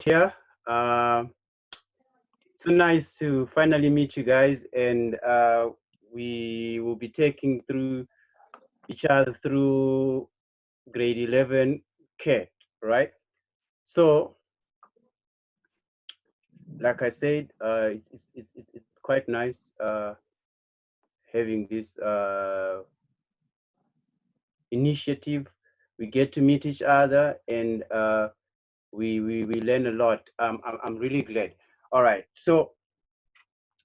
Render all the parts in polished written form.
here. So nice to finally meet you guys, and we will be taking through each other through grade 11 CAT, right? So, like I said, it's quite nice having this initiative. We get to meet each other, and we learn a lot. I'm really glad. All right, so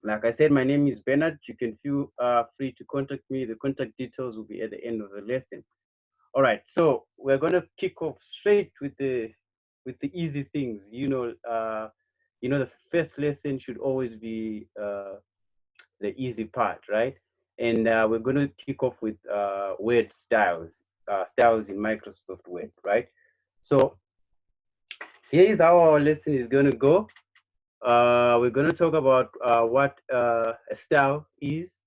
like I said, my name is Bernard. You can feel free to contact me. The contact details will be at the end of the lesson. All right, so we're gonna kick off straight with the easy things. The first lesson should always be the easy part, right? And we're gonna kick off with word styles, styles in Microsoft Word, right? So here is how our lesson is gonna go. We're going to talk about what a style is,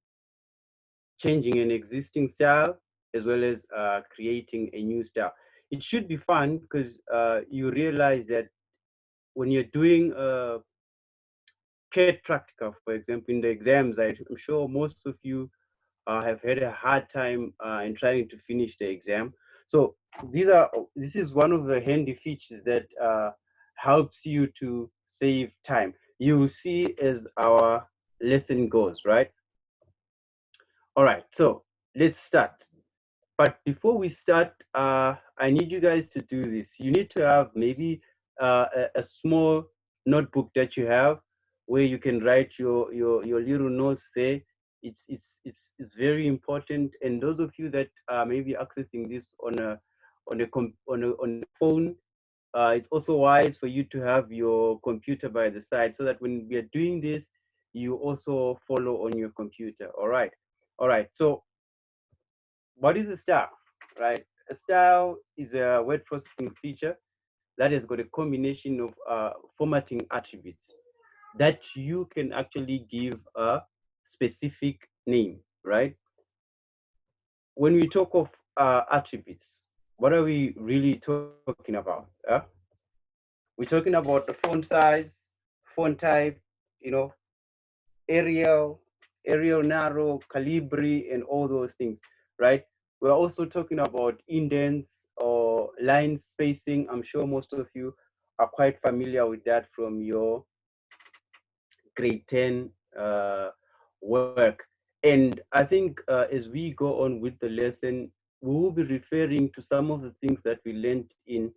changing an existing style, as well as creating a new style. It should be fun because you realize that when you're doing CAT practical, for example, in the exams, I'm sure most of you have had a hard time in trying to finish the exam. So this is one of the handy features that helps you to save time. You will see as our lesson goes, right? All right, so let's start. But before we start, I need you guys to do this. You need to have maybe a small notebook that you have where you can write your little notes there. It's very important. And those of you that are maybe accessing this on a phone, it's also wise for you to have your computer by the side so that when we are doing this, you also follow on your computer. All right. So what is a style, right? A style is a word processing feature that has got a combination of formatting attributes that you can actually give a specific name, right? When we talk of attributes, what are we really talking about? We're talking about the font size, font type, you know, Arial, Arial Narrow, Calibri, and all those things, right? We're also talking about indents or line spacing. I'm sure most of you are quite familiar with that from your grade 10 work. And I think as we go on with the lesson, we will be referring to some of the things that we learned in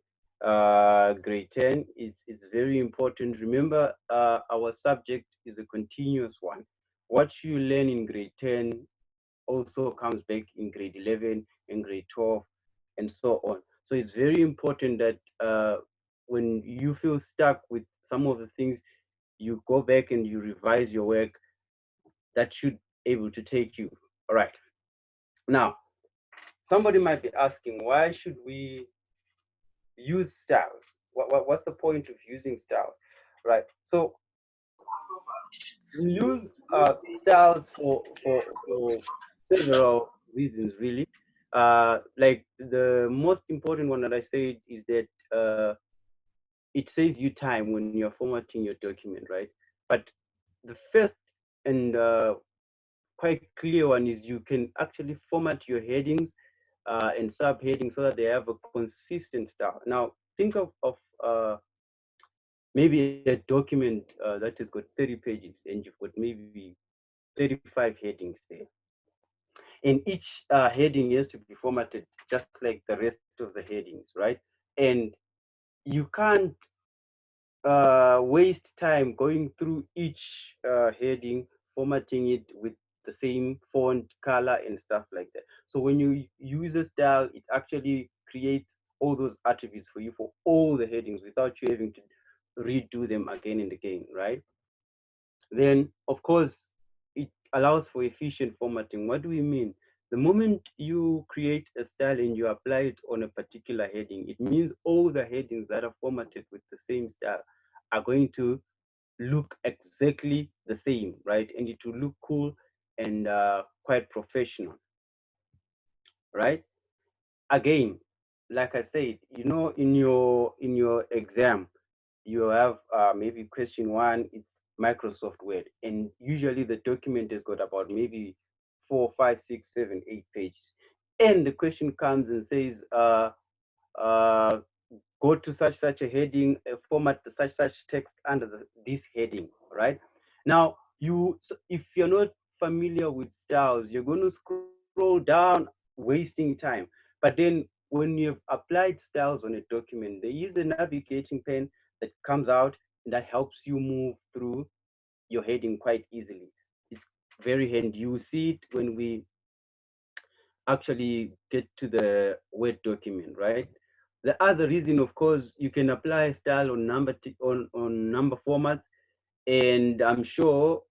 grade 10. It's very important. Remember, our subject is a continuous one. What you learn in grade 10 also comes back in grade 11 and grade 12 and so on. So it's very important that when you feel stuck with some of the things, you go back and you revise your work. That should able to take you. All right. Now, somebody might be asking, why should we use styles? What's the point of using styles? Right. So we use styles for several reasons, really. Like the most important one that I said is that it saves you time when you're formatting your document, right? But the first and quite clear one is you can actually format your headings and subheadings so that they have a consistent style. Now, think of maybe a document that has got 30 pages and you've got maybe 35 headings there. And each heading has to be formatted just like the rest of the headings, right? And you can't waste time going through each heading, formatting it with the same font, color, and stuff like that. So when you use a style, it actually creates all those attributes for you for all the headings without you having to redo them again and again, right? Then, of course, it allows for efficient formatting. What do we mean? The moment you create a style and you apply it on a particular heading, it means all the headings that are formatted with the same style are going to look exactly the same, right? And it will look cool and quite professional, right? Again, like I said, in your exam, you have maybe question one, it's Microsoft Word, and usually the document has got about maybe 4, 5, 6, 7, 8 pages, and the question comes and says, uh, go to such a heading, format the such text under this heading, right? Now, if you're not familiar with styles, you're going to scroll down, wasting time. But then when you've applied styles on a document, there is a navigating pen that comes out and that helps you move through your heading quite easily. It's very handy. You see it when we actually get to the Word document, right? The other reason, of course, you can apply style on on number formats, and I'm sure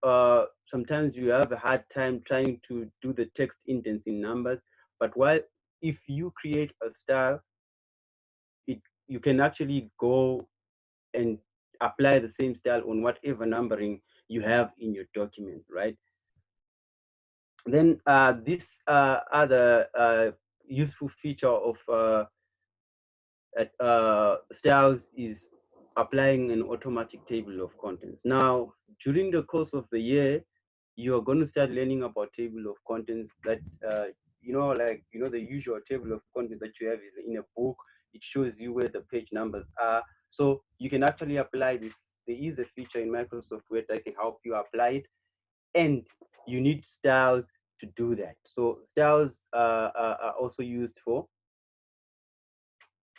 sometimes you have a hard time trying to do the text indents in numbers. But while if you create a style, it you can actually go and apply the same style on whatever numbering you have in your document, right? Then this other useful feature of styles is applying an automatic table of contents. Now, during the course of the year, you are going to start learning about table of contents that, like, the usual table of contents that you have is in a book. It shows you where the page numbers are. So you can actually apply this. There is a feature in Microsoft Word that can help you apply it, and you need styles to do that. So styles are also used for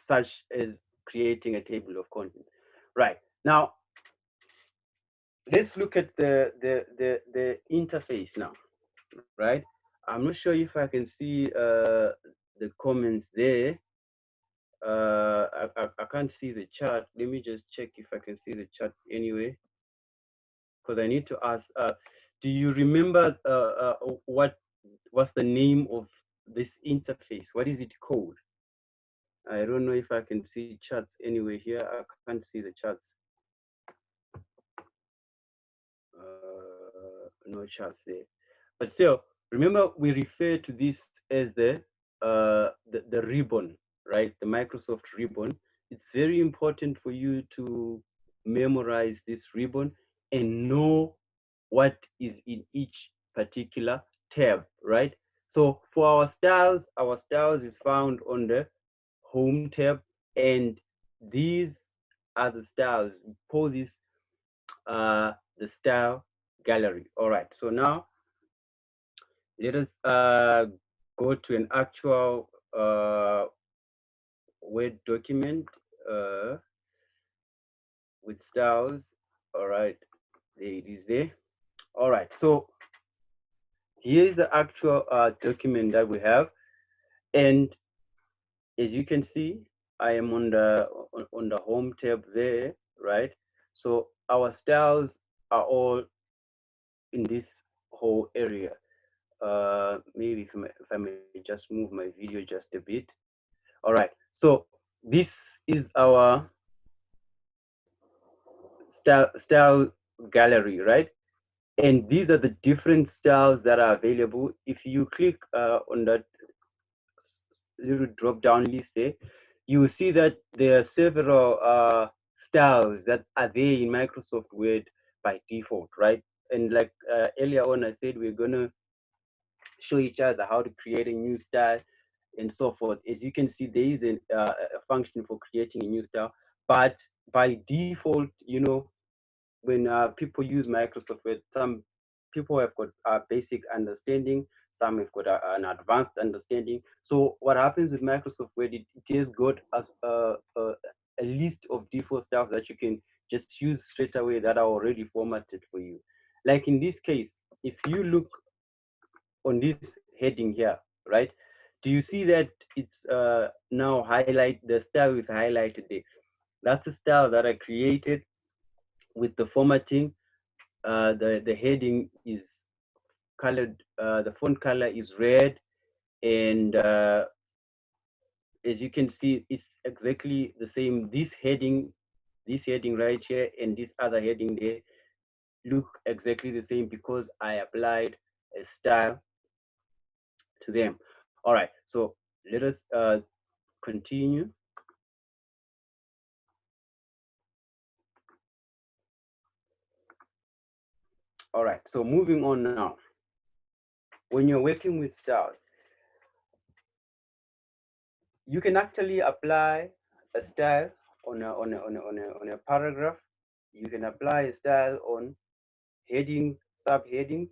such as creating a table of contents. Right. Now, let's look at the interface now, right? I'm not sure if I can see the comments there. I can't see the chat. Let me just check if I can see the chat anyway, because I need to ask. Do you remember what's the name of this interface? What is it called? I don't know if I can see chats anyway here. I can't see the chats. No chats there. But still, remember we refer to this as the ribbon, right? The Microsoft ribbon. It's very important for you to memorize this ribbon and know what is in each particular tab, right? So for our styles is found on the home tab, and these are the styles. We call this the style gallery. All right, so now let us go to an actual Word document with styles. All right, there it is there. All right, so here's the actual document that we have, and as you can see, I am on the home tab there, right? So our styles are all in this whole area. Maybe if I may just move my video just a bit. All right, so this is our style gallery, right? And these are the different styles that are available. If you click on that little drop down list there, you will see that there are several styles that are there in Microsoft Word by default, right? And like earlier on, I said we're gonna show each other how to create a new style and so forth. As you can see, there is a function for creating a new style, but by default, when people use Microsoft Word, some people have got a basic understanding, some have got an advanced understanding. So what happens with Microsoft Word, it has got a list of default styles that you can just use straight away that are already formatted for you. Like in this case, if you look on this heading here, right? Do you see that it's now the style is highlighted there? That's the style that I created with the formatting. The heading is colored, the font color is red, and as you can see, it's exactly the same. This heading right here and this other heading there look exactly the same because I applied a style to them. All right, so let us continue. All right, so moving on now. When you're working with styles, you can actually apply a style on a paragraph. You can apply a style on headings, subheadings.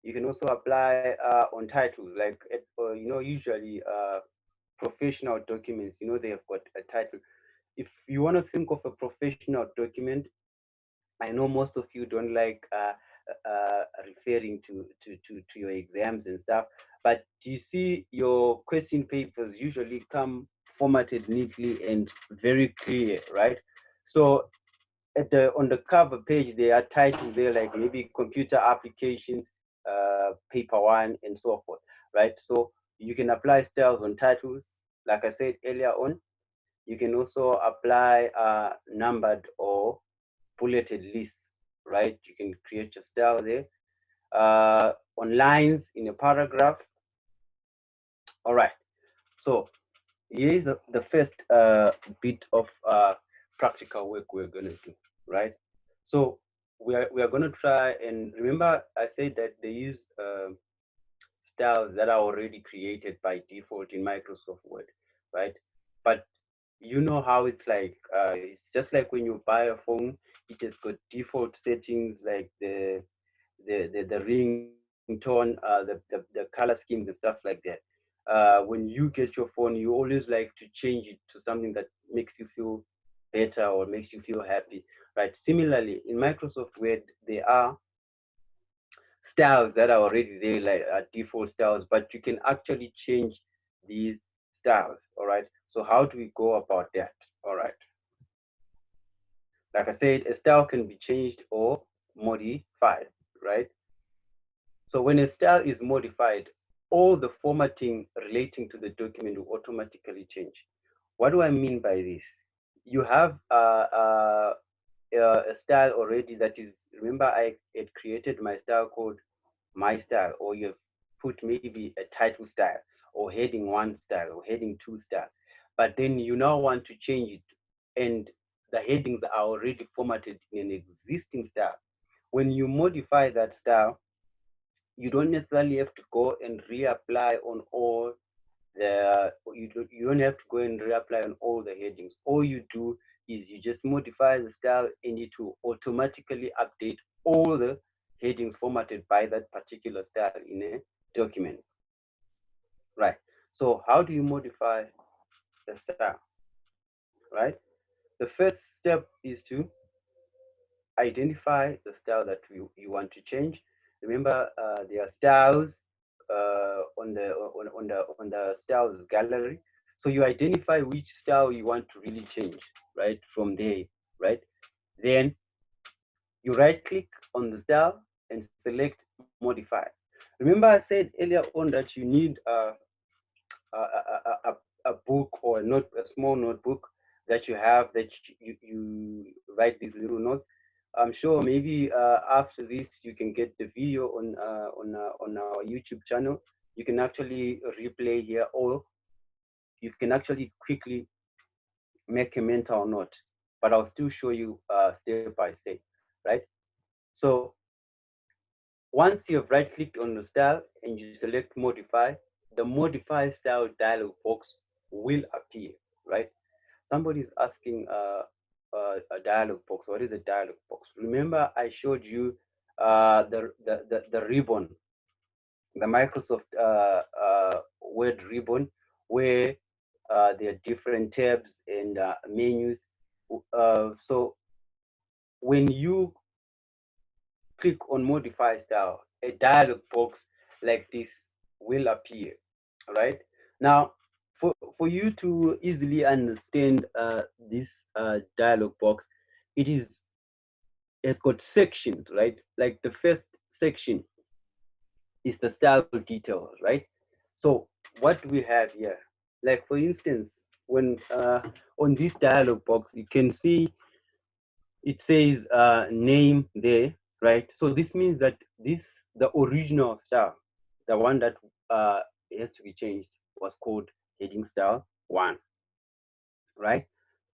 You can also apply on titles, like usually professional documents. They have got a title. If you want to think of a professional document, I know most of you don't like referring to your exams and stuff, but you see your question papers usually come formatted neatly and very clear, right? So on the cover page, there are titles there like maybe computer applications, paper one, and so forth, right? So you can apply styles on titles, like I said earlier on. You can also apply numbered or bulleted lists, right? You can create your style there. On lines in a paragraph. All right. So here is the first bit of practical work we're going to do, right? So we are going to try, and remember I said that they use styles that are already created by default in Microsoft Word, right? But you know how it's like. It's just like when you buy a phone, it has got default settings like the ringtone, the color schemes and stuff like that. When you get your phone, you always like to change it to something that makes you feel better or makes you feel happy, right? Similarly, in Microsoft Word, there are styles that are already there, like default styles, but you can actually change these styles. All right. So how do we go about that? All right. Like I said, a style can be changed or modified, right? So when a style is modified, all the formatting relating to the document will automatically change. What do I mean by this? You have a style already that is, remember I had created my style called my style, or you've put maybe a title style or heading one style or heading two style, but then you now want to change it and the headings are already formatted in an existing style. When you modify that style, you don't necessarily have to go and reapply on all you don't have to go and reapply on all the headings. All you do is you just modify the style and it will automatically update all the headings formatted by that particular style in a document. Right. So how do you modify the style? Right. The first step is to identify the style that you want to change. Remember, there are styles on the styles gallery. So you identify which style you want to really change, right? From there, right? Then you right click on the style and select modify. Remember, I said earlier on that you need a book or a small notebook that you have that you write these little notes. I'm sure maybe after this you can get the video on our YouTube channel. You can actually replay here, or you can actually quickly make a mental note. But I'll still show you step by step, right? So once you have right clicked on the style and you select modify, the modify style dialog box will appear, right? Somebody is asking a dialog box. What is a dialog box? Remember, I showed you the ribbon, the Microsoft Word ribbon, where there are different tabs and menus. So when you click on modify style, a dialog box like this will appear, right? Now, for you to easily understand this dialog box, it is has got sections, right? Like the first section is the style details, right? So what we have here, like for instance, when on this dialog box, you can see it says name there, right? So this means that the original style, the one that has to be changed, was called heading style one, right?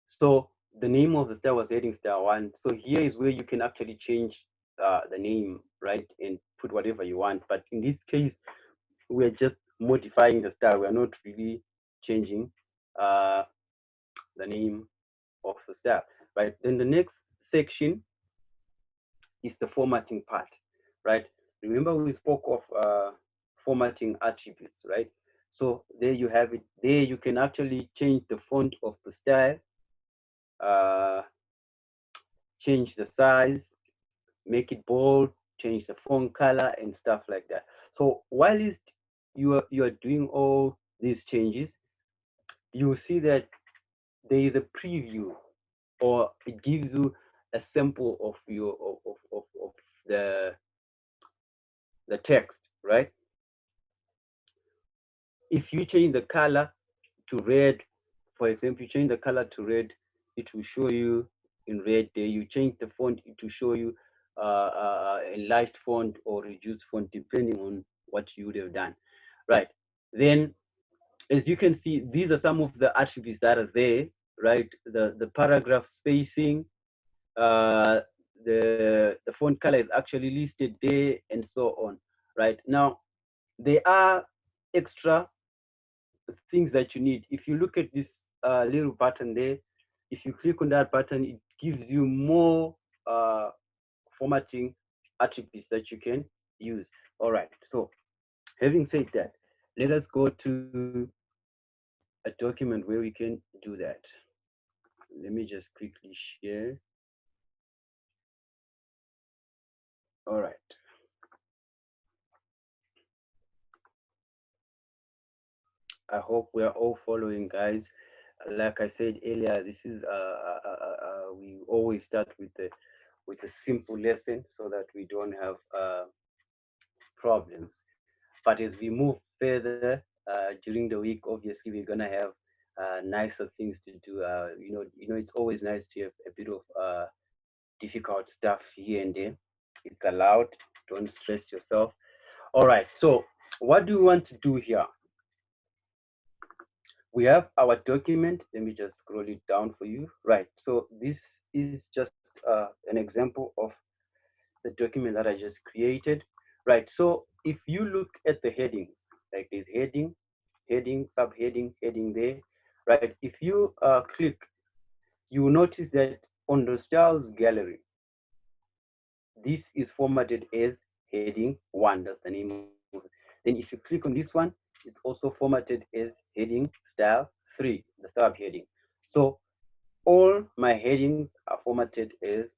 So the name of the style was heading style one. So here is where you can actually change the name, right, and put whatever you want. But in this case, we're just modifying the style. We're not really changing uh, the name of the style, right? Then the next section is the formatting part, right? Remember we spoke of formatting attributes, right? So there you have it. There you can actually change the font of the style, uh, change the size, make it bold, change the font color and stuff like that. So while you are doing all these changes, you see that there is a preview, or it gives you a sample of your of the the text, right? If you change the color to red, for example, you change the color to red, it will show you in red there. You change the font, it will show you a light font or reduced font, depending on what you would have done, right? Then, as you can see, these are some of the attributes that are there, right? The paragraph spacing, uh, the font color is actually listed there, and so on, right? Now, there are extra things that you need. If you look at this little button there, if you click on that button, it gives you more formatting attributes that you can use. All right, so having said that, let us go to a document where we can do that. Let me just quickly share. All right. I hope we are all following, guys. Like I said earlier, this is we always start with a simple lesson so that we don't have problems. But as we move further during the week, obviously we're gonna have nicer things to do. It's always nice to have a bit of difficult stuff here and there. It's allowed. Don't stress yourself. All right. So what do we want to do here? We have our document. Let me just scroll it down for you. Right. So this is just an example of the document that I just created. Right. So if you look at the headings, like this heading, heading, subheading, heading there, right? If you click, you will notice that on the styles gallery, this is formatted as heading 1. That's the name of it. Then if you click on this one, it's also formatted as heading style 3, the subheading. So all my headings are formatted as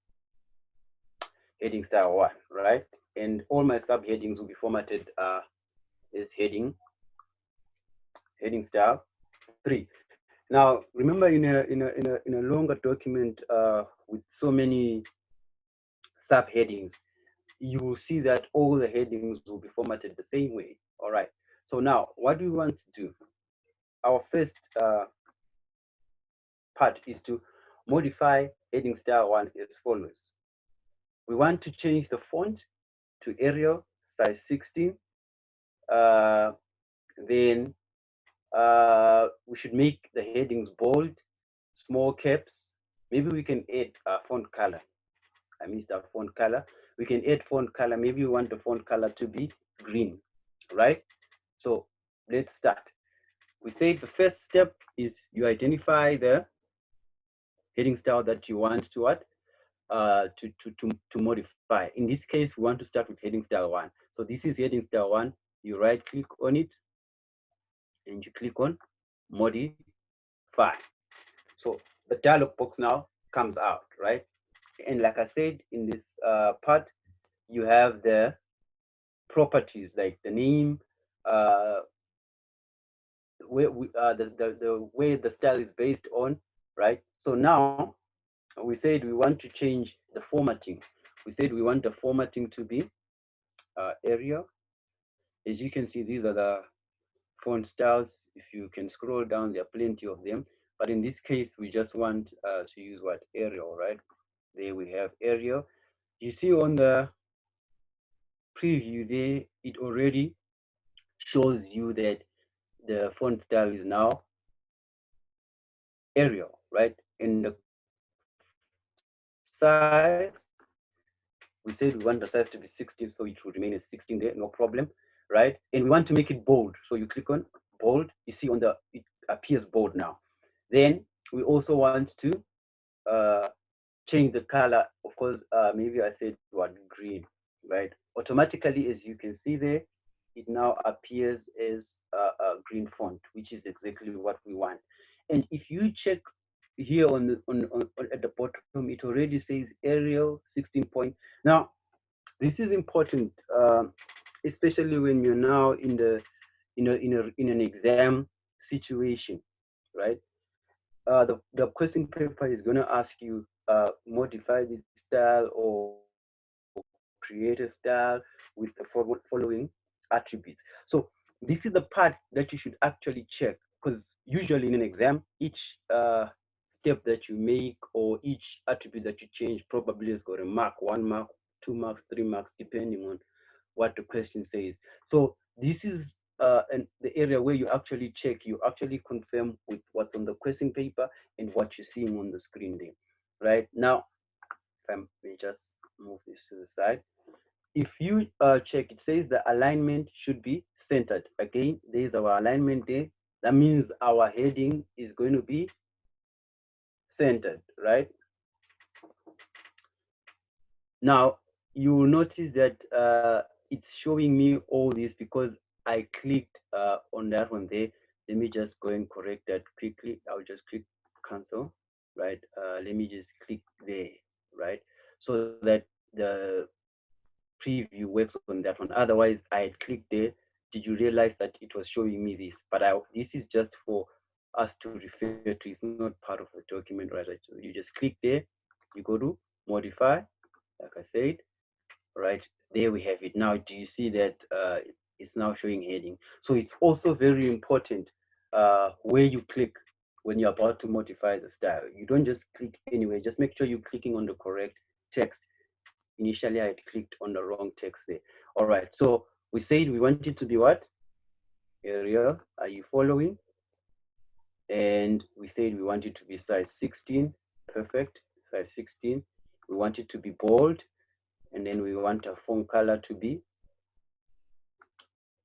heading style 1, right? And all my subheadings will be formatted as heading style 3. Now, remember, in a longer document with so many subheadings, you will see that all the headings will be formatted the same way. All right. So now, what do we want to do? Our first part is to modify heading style 1 as follows. We want to change the font to Arial size 16. Uh, then we should make the headings bold, small caps. Maybe we can add font color. I missed our font color. We can add font color. Maybe we want the font color to be green, right? So let's start. We say the first step is you identify the heading style that you want to what to modify. In this case, we want to start with heading style 1. So this is heading style 1. You right click on it and you click on modify. So the dialog box now comes out, right? And like I said, in this part, you have the properties like the name, uh, the way the style is based on, right? So now we said we want to change the formatting. We said we want the formatting to be Arial. As you can see, these are the font styles. If you can scroll down, there are plenty of them. But in this case, we just want to use what? Arial, right? There we have Arial. You see on the preview there, it already shows you that the font style is now Arial, right? And the size we said we want the size to be 16, so it will remain as 16 there, no problem, right? And we want to make it bold, so you click on bold. You see on the, it appears bold now. Then we also want to uh, change the color. Of course, maybe I said what, green, right? Automatically, as you can see there, it now appears as a green font, which is exactly what we want. And if you check here on the at the bottom, it already says Arial 16 point. Now, this is important, especially when you're now in the in an exam situation, right? The question paper is going to ask you modify this style or create a style with the following attributes. So this is the part that you should actually check, because usually in an exam, each step that you make or each attribute that you change probably has got a mark, 1 mark, 2 marks, 3 marks, depending on what the question says. So this is the area where you actually check, you actually confirm with what's on the question paper and what you're seeing on the screen there. Right now, if I may just move this to the side. If you check, it says the alignment should be centered. Again, there's our alignment there. That means our heading is going to be centered, right? Now, you will notice that it's showing me all this because I clicked on that one there. Let me just go and correct that quickly. I'll just click cancel, right? Let me just click there, right? So that the preview works on that one. Otherwise, I had clicked there. Did you realize that it was showing me this? But this is just for us to refer to. It's not part of the document, right? So you just click there. You go to modify, like I said, right? There we have it. Now, do you see that it's now showing heading? So it's also very important where you click when you're about to modify the style. You don't just click anywhere. Just make sure you're clicking on the correct text. Initially, I had clicked on the wrong text there. All right, so we said we want it to be what? Arial, are you following? And we said we want it to be size 16, perfect, size 16. We want it to be bold, and then we want our font color to be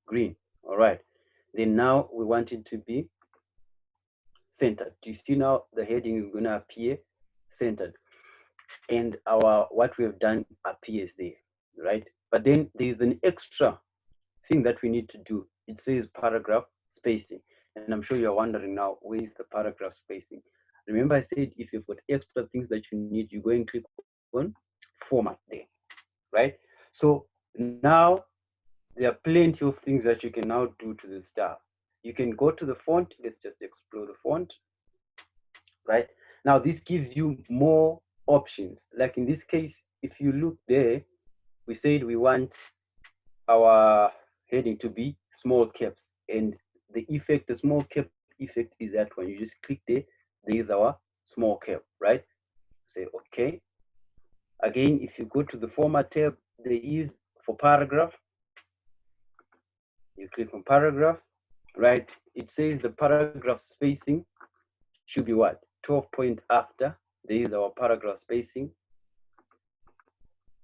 green. All right, then now we want it to be centered. Do you see now the heading is going to appear centered, and our what we have done appears there, right? But then there is an extra thing that we need to do. It says paragraph spacing, and I'm sure you're wondering now, where is the paragraph spacing? Remember I said if you've got extra things that you need, you go and click on format there, right? So now there are plenty of things that you can now do to the style. You can go to the font. Let's just explore the font, right? Now this gives you more options. Like in this case, if you look there, we said we want our heading to be small caps, and the effect, the small cap effect is that when you just click there, there is our small cap, right? Say okay. Again, if you go to the format tab, there is for paragraph, you click on paragraph, right? It says the paragraph spacing should be what? 12 point after. There is our paragraph spacing,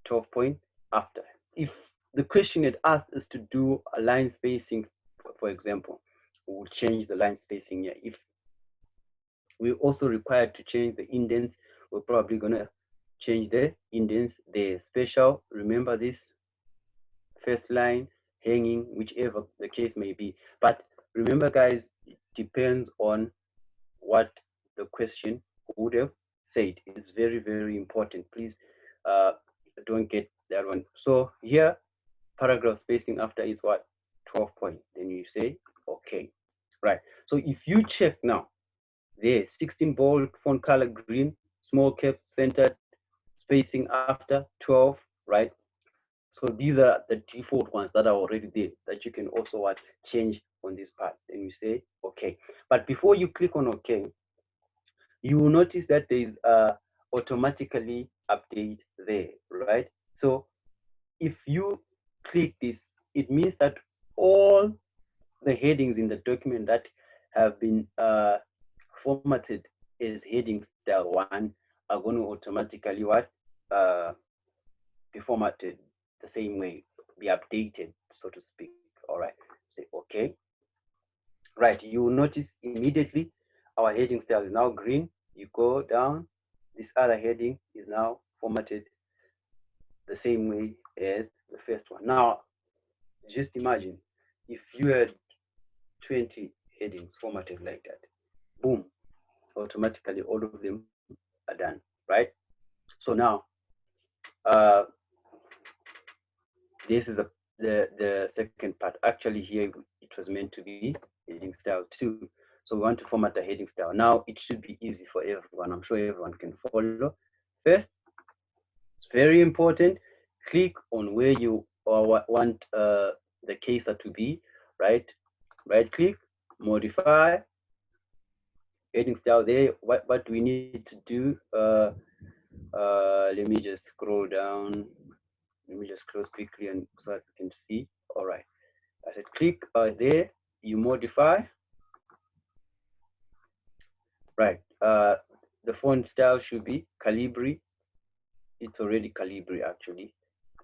12 point after. If the question had asked us to do a line spacing, for example, we will change the line spacing here. If we also required to change the indents, we're probably gonna change the indents, the special, remember this, first line, hanging, whichever the case may be. But remember guys, it depends on what the question would have said. It's very, very important. Please don't get that one. So here, paragraph spacing after is what? 12 point. Then you say, okay, right. So if you check now, there, 16 bold, font color green, small cap, centered, spacing after 12, right? So these are the default ones that are already there that you can also what, change on this part. Then you say, okay. But before you click on okay, you will notice that there is a automatically update there, right? So if you click this, it means that all the headings in the document that have been formatted as heading style 1 are going to automatically what, be formatted the same way, be updated, so to speak. All right, say okay. Right, you will notice immediately our heading style is now green. You go down, this other heading is now formatted the same way as the first one. Now, just imagine if you had 20 headings formatted like that, boom, automatically all of them are done, right? So now, uh, this is the second part. Actually, here it was meant to be heading style 2. So we want to format the heading style. Now it should be easy for everyone. I'm sure everyone can follow. First, it's very important. Click on where you want the caser to be, right? Right click, modify, heading style there. What do we need to do? Let me just scroll down. Let me just close quickly and so that we can see. All right. I said click there, you modify. Right. The font style should be Calibri. It's already Calibri actually.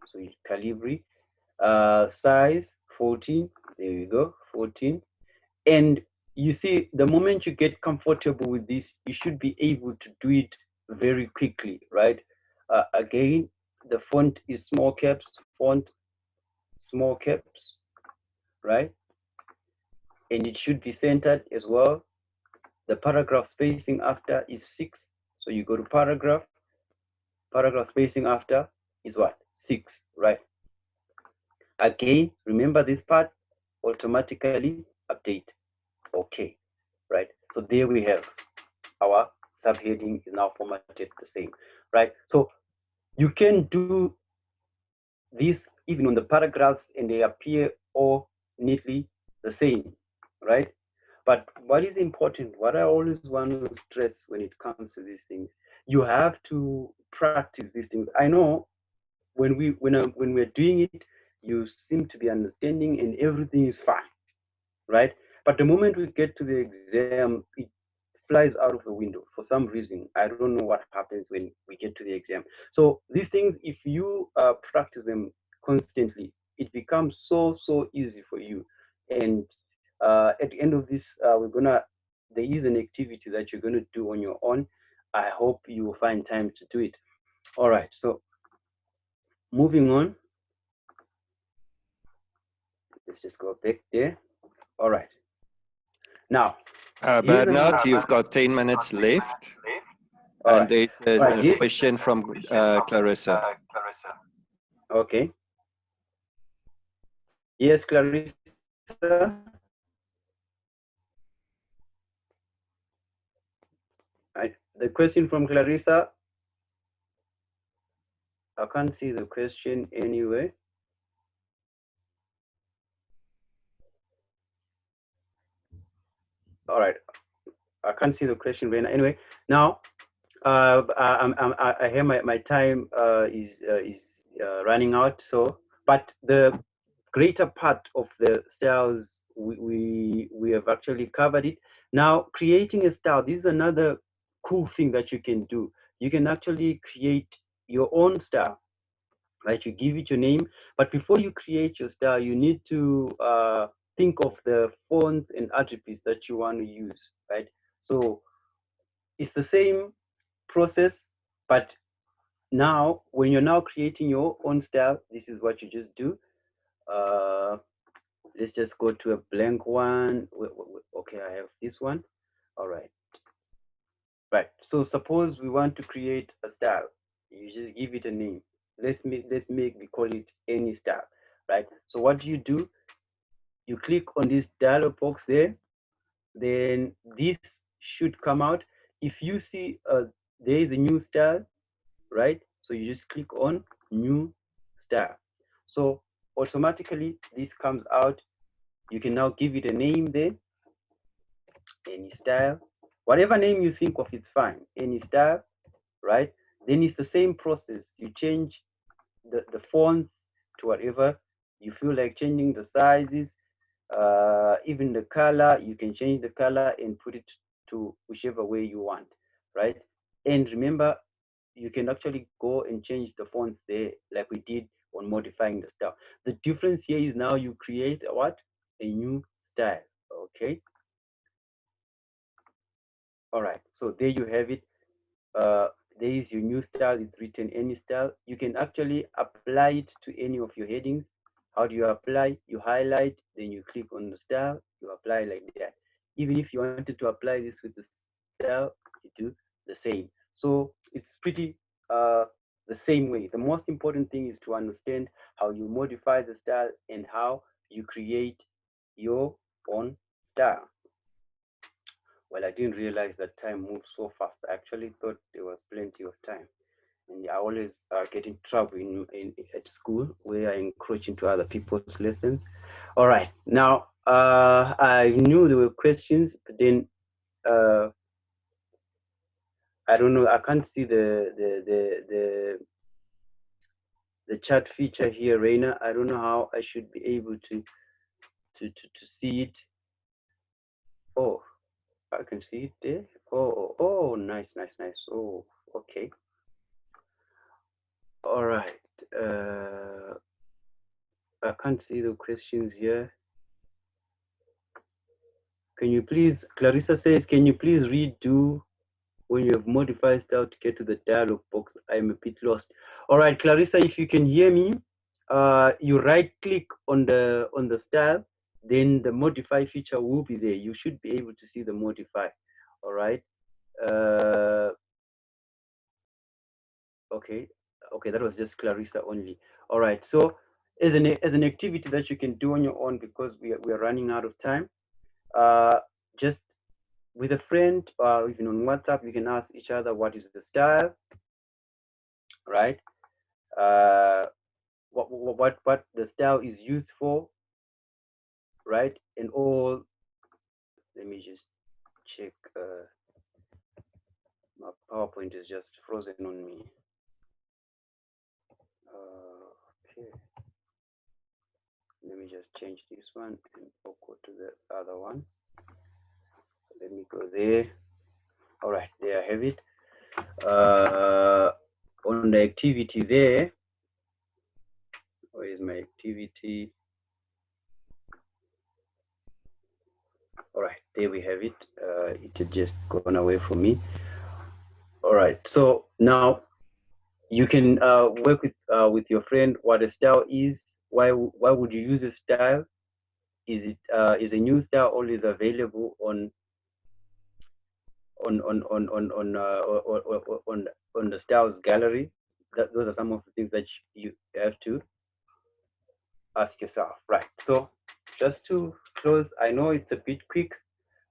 So it's Calibri. Size 14. There we go, 14. And you see, the moment you get comfortable with this, you should be able to do it very quickly, right? Again, the font is small caps, font small caps, right? And it should be centered as well. The paragraph spacing after is 6. So you go to paragraph spacing after is what? 6, right? Again, remember this part, automatically update. Okay, right? So there we have our subheading is now formatted the same, right? So you can do this even on the paragraphs and they appear all neatly the same, right? But what is important, what I always want to stress when it comes to these things, you have to practice these things. I know when we're doing it, you seem to be understanding and everything is fine, right? But the moment we get to the exam, it flies out of the window for some reason. I don't know what happens when we get to the exam. So these things, if you practice them constantly, it becomes so easy for you. And at the end of this, there is an activity that you're gonna do on your own. I hope you will find time to do it. All right. So moving on, let's just go back there. All right. Now, here's another. Bernard, you've got 10 minutes left. All And right. there's Right. a question from Clarissa. Okay. Yes, Clarissa. The question from Clarissa. I can't see the question anyway. All right. I can't see the question right now. Anyway, now I hear my time is running out. So, but the greater part of the styles we have actually covered it. Now, creating a style. This is another cool thing that you can do. You can actually create your own style, right? You give it your name, but before you create your style, you need to think of the fonts and attributes that you want to use, right? So it's the same process, but now when you're now creating your own style, this is what you just do. Uh, let's just go to a blank one. Okay, I have this one. All right. Right. So suppose we want to create a style. You just give it a name. We call it any style, right? So what do? You click on this dialog box there. Then this should come out. If you see there is a new style, right? So you just click on new style. So automatically this comes out. You can now give it a name there. Any style, whatever name you think of, it's fine. Any style, right? Then it's the same process. You change the fonts to whatever you feel like changing, the sizes, even the color. You can change the color and put it to whichever way you want, right? And remember, you can actually go and change the fonts there like we did on modifying the style. The difference here is now you create a what? A new style, okay? All right, so there you have it. There is your new style. It's written any style. You can actually apply it to any of your headings. How do you apply? You highlight, then you click on the style, you apply like that. Even if you wanted to apply this with the style, you do the same. So it's pretty the same way. The most important thing is to understand how you modify the style and how you create your own style. Well, I didn't realize that time moved so fast. I actually thought there was plenty of time. And I always get in trouble at school where I encroach into other people's lessons. All right. Now, I knew there were questions, but then I don't know. I can't see the chat feature here, Reina. I don't know how I should be able to see it. Oh, I can see it there. Oh, nice. Oh, okay. All right. I can't see the questions here. Can you please, Clarissa says, can you please redo when you have modified style to get to the dialog box? I'm a bit lost. All right, Clarissa, if you can hear me, you right click on the style, then the modify feature will be there. You should be able to see the modify. All right. Okay, that was just Clarissa only. All right, so as an activity that you can do on your own, because we are running out of time, just with a friend or even on WhatsApp, you can ask each other what is the style, right? What the style is used for, right? And all. Let me just check. My PowerPoint is just frozen on me. Okay. Let me just change this one and I'll go to the other one. Let me go there. All right, there I have it. On the activity there, where is my activity? All right, there we have it. It had just gone away from me. All right, so now you can work with your friend what a style is. Why would you use a style? Is a new style always available on the styles gallery? Those are some of the things that you have to ask yourself, right? So just to close, I know it's a bit quick.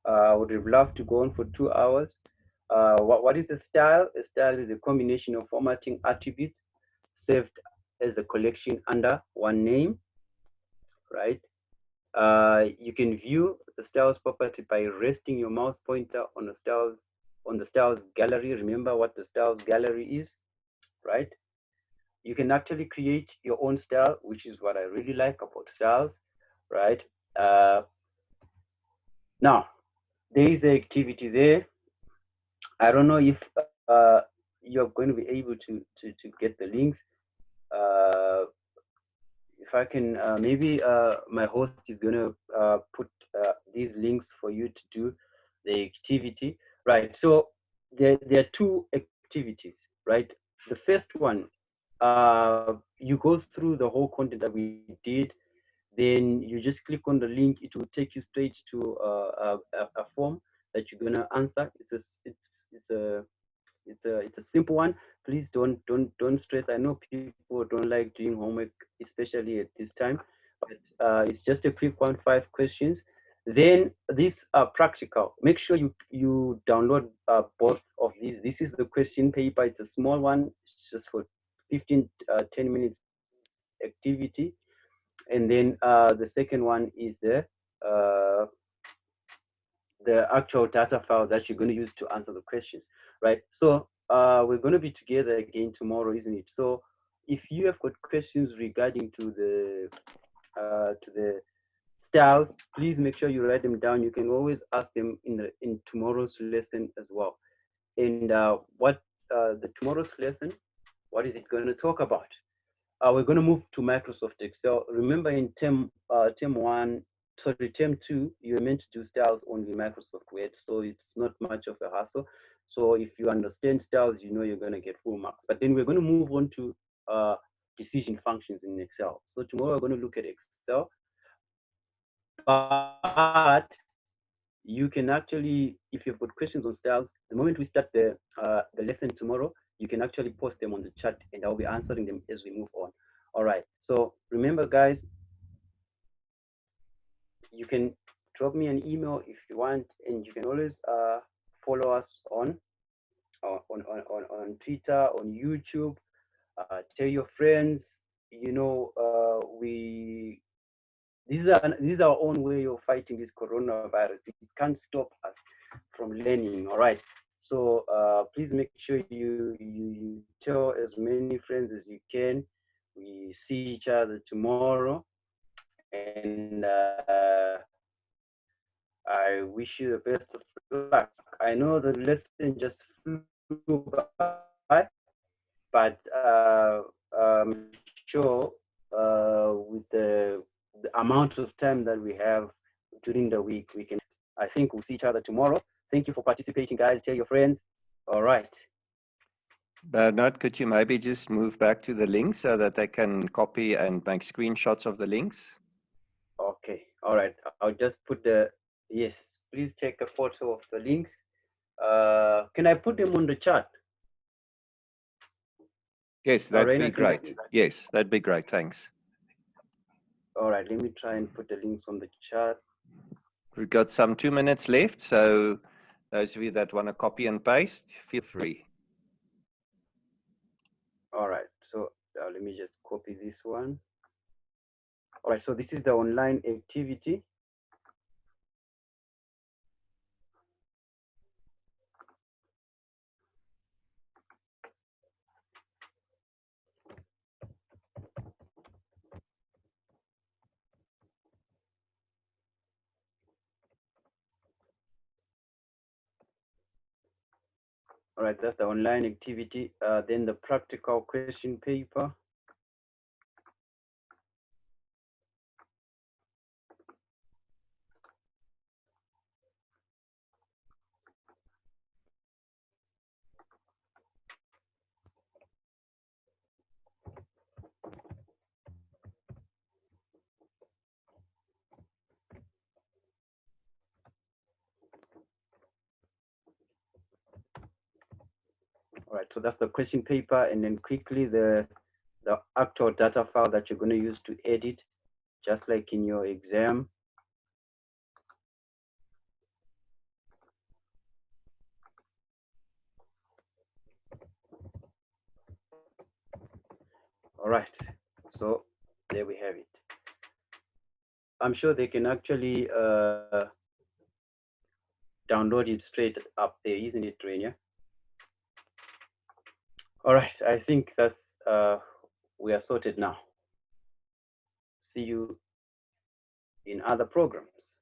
I would have loved to go on for 2 hours. What is a style? A style is a combination of formatting attributes saved as a collection under one name, right? You can view the styles property by resting your mouse pointer on the styles gallery. Remember what the styles gallery is, right? You can actually create your own style, which is what I really like about styles, right? Now, there is the activity there. I don't know if you're going to be able to get the links. If I can, maybe my host is going to put these links for you to do the activity, right? So there are two activities, right? The first one, you go through the whole content that we did, then you just click on the link. It will take you straight to a form that you're gonna answer. It's a simple one. Please don't stress. I know people don't like doing homework, especially at this time, but it's just a quick one, 5 questions. Then these are practical. Make sure you download both of these. This is the question paper. It's a small one. It's just for 10 minutes activity. And then the second one is the actual data file that you're going to use to answer the questions, right? So we're going to be together again tomorrow, isn't it? So if you have got questions regarding to the styles, please make sure you write them down. You can always ask them in tomorrow's lesson as well. And what the tomorrow's lesson, what is it going to talk about? We're going to move to Microsoft Excel. Remember in term 2, you were meant to do styles only Microsoft Word, so it's not much of a hassle. So if you understand styles, you know you're going to get full marks. But then we're going to move on to decision functions in Excel. So tomorrow we're going to look at Excel, but you can actually, if you've got questions on styles, the moment we start the lesson tomorrow, you can actually post them on the chat and I'll be answering them as we move on. All right, so remember guys, you can drop me an email if you want, and you can always follow us on Twitter, on YouTube. Tell your friends, you know, this is our own way of fighting this coronavirus. It can't stop us from learning. All right. So please make sure you tell as many friends as you can. We see each other tomorrow, and I wish you the best of luck. I know the lesson just flew by, but I'm sure with the amount of time that we have during the week, we can. I think we'll see each other tomorrow. Thank you for participating, guys. Tell your friends. All right. Bernard, could you maybe just move back to the link so that they can copy and make screenshots of the links? Okay. All right. I'll just put the, yes, please take a photo of the links. Can I put them on the chat? Yes, that'd Lorena, be great. Yes, that'd be great. Thanks. All right. Let me try and put the links on the chat. We've got some 2 minutes left, so those of you that want to copy and paste, feel free. All right. So let me just copy this one. All right. So this is the online activity. All right, that's the online activity. Then the practical question paper. All right, so that's the question paper, and then quickly the actual data file that you're going to use to edit, just like in your exam. All right, so there we have it. I'm sure they can actually download it straight up there, isn't it, Rainier? All right, I think that's we are sorted now. See you in other programs.